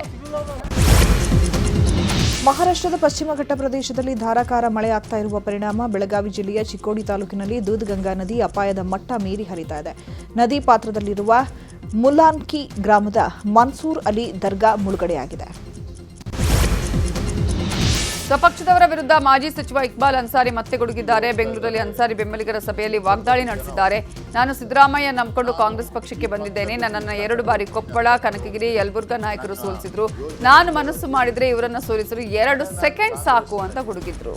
ಮಹಾರಾಷ್ಟ್ರದ ಪಶ್ಚಿಮ ಘಟ್ಟ ಪ್ರದೇಶದಲ್ಲಿ ಧಾರಾಕಾರ ಮಳೆ ಆಗ್ತಾ ಇರುವ ಪರಿಣಾಮ ಬೆಳಗಾವಿ ಜಿಲ್ಲೆಯ ಚಿಕ್ಕೋಡಿ ತಾಲೂಕಿನಲ್ಲಿ ದೂದ್ಗಂಗಾ ನದಿ ಅಪಾಯದ ಮಟ್ಟ ಮೀರಿ ಹರಿತಾ ಇದೆ. ನದಿ ಪಾತ್ರದಲ್ಲಿರುವ ಮುಲಾನ್ಕಿ ಗ್ರಾಮದ ಮನ್ಸೂರ್ ಅಲಿ ದರ್ಗಾ ಮುಳುಗಡೆಯಾಗಿದೆ. ಸ್ವಪಕ್ಷದವರ ವಿರುದ್ಧ ಮಾಜಿ ಸಚಿವ ಇಕ್ಬಾಲ್ ಅನ್ಸಾರಿ ಮತ್ತೆ ಗುಡುಗಿದ್ದಾರೆ. ಬೆಂಗಳೂರಲ್ಲಿ ಅನ್ಸಾರಿ ಬೆಂಬಲಿಗರ ಸಭೆಯಲ್ಲಿ ವಾಗ್ದಾಳಿ ನಡೆಸಿದ್ದಾರೆ. ನಾನು ಸಿದ್ದರಾಮಯ್ಯ ನಂಬಿಕೊಂಡು ಕಾಂಗ್ರೆಸ್ ಪಕ್ಷಕ್ಕೆ ಬಂದಿದ್ದೇನೆ. ನನ್ನನ್ನು 2 ಬಾರಿ ಕೊಪ್ಪಳ, ಕನಕಗಿರಿ, ಯಲಬುರ್ಗಾ ನಾಯಕರು ಸೋಲಿಸಿದ್ರು. ನಾನು ಮನಸ್ಸು ಮಾಡಿದ್ರೆ ಇವರನ್ನ ಸೋಲಿಸಲು 2 ಸೆಕೆಂಡ್ ಸಾಕು ಅಂತ ಗುಡುಗಿದ್ರು.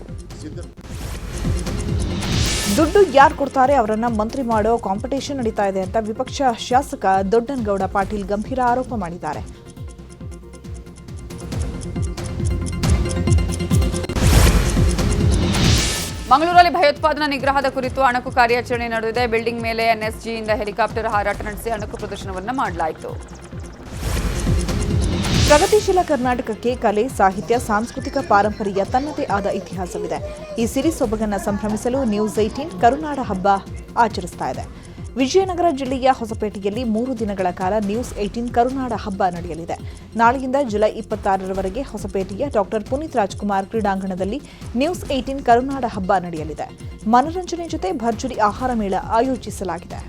ದುಡ್ಡು ಯಾರು ಕೊಡ್ತಾರೆ ಅವರನ್ನ ಮಂತ್ರಿ ಮಾಡೋ ಕಾಂಪಿಟೇಷನ್ ನಡೀತಾ ಇದೆ ಅಂತ ವಿಪಕ್ಷ ಶಾಸಕ ದೊಡ್ಡನಗೌಡ ಪಾಟೀಲ್ ಗಂಭೀರ ಆರೋಪ ಮಾಡಿದ್ದಾರೆ. ಮಂಗಳೂರಲ್ಲಿ ಭಯೋತ್ಪಾದನಾ ನಿಗ್ರಹದ ಕುರಿತು ಅಣಕು ಕಾರ್ಯಾಚರಣೆ ನಡೆದಿದೆ. ಬಿಲ್ಡಿಂಗ್ ಮೇಲೆ ಎನ್ಎಸ್ಜಿಯಿಂದ ಹೆಲಿಕಾಪ್ಟರ್ ಹಾರಾಟ ನಡೆಸಿ ಅಣಕು ಪ್ರದರ್ಶನವನ್ನು ಮಾಡಲಾಯಿತು. ಪ್ರಗತಿಶೀಲ ಕರ್ನಾಟಕಕ್ಕೆ ಕಲೆ, ಸಾಹಿತ್ಯ, ಸಾಂಸ್ಕೃತಿಕ ಪಾರಂಪರ್ಯ ತನ್ನದೇ ಆದ ಇತಿಹಾಸವಿದೆ. ಈ ಸಿರಿ ಸೊಬಗನ್ನು ಸಂಭ್ರಮಿಸಲು ನ್ಯೂಸ್ 18 ಕರುನಾಡ ಹಬ್ಬ ಆಚರಿಸ್ತಾ ಇದೆ. ವಿಜಯನಗರ ಜಿಲ್ಲೆಯ ಹೊಸಪೇಟೆಯಲ್ಲಿ 3 ದಿನಗಳ ಕಾಲ ನ್ಯೂಸ್ 18 ಕರುನಾಡ ಹಬ್ಬ ನಡೆಯಲಿದೆ. ನಾಳೆಯಿಂದ ಜುಲೈ 26ರವರೆಗೆ ಹೊಸಪೇಟೆಯ ಡಾಕ್ಟರ್ ಪುನೀತ್ ರಾಜ್ಕುಮಾರ್ ಕ್ರೀಡಾಂಗಣದಲ್ಲಿ ನ್ಯೂಸ್ 18 ಕರುನಾಡ ಹಬ್ಬ ನಡೆಯಲಿದೆ. ಮನರಂಜನೆ ಜೊತೆ ಭರ್ಜರಿ ಆಹಾರ ಮೇಳ ಆಯೋಜಿಸಲಾಗಿದೆ.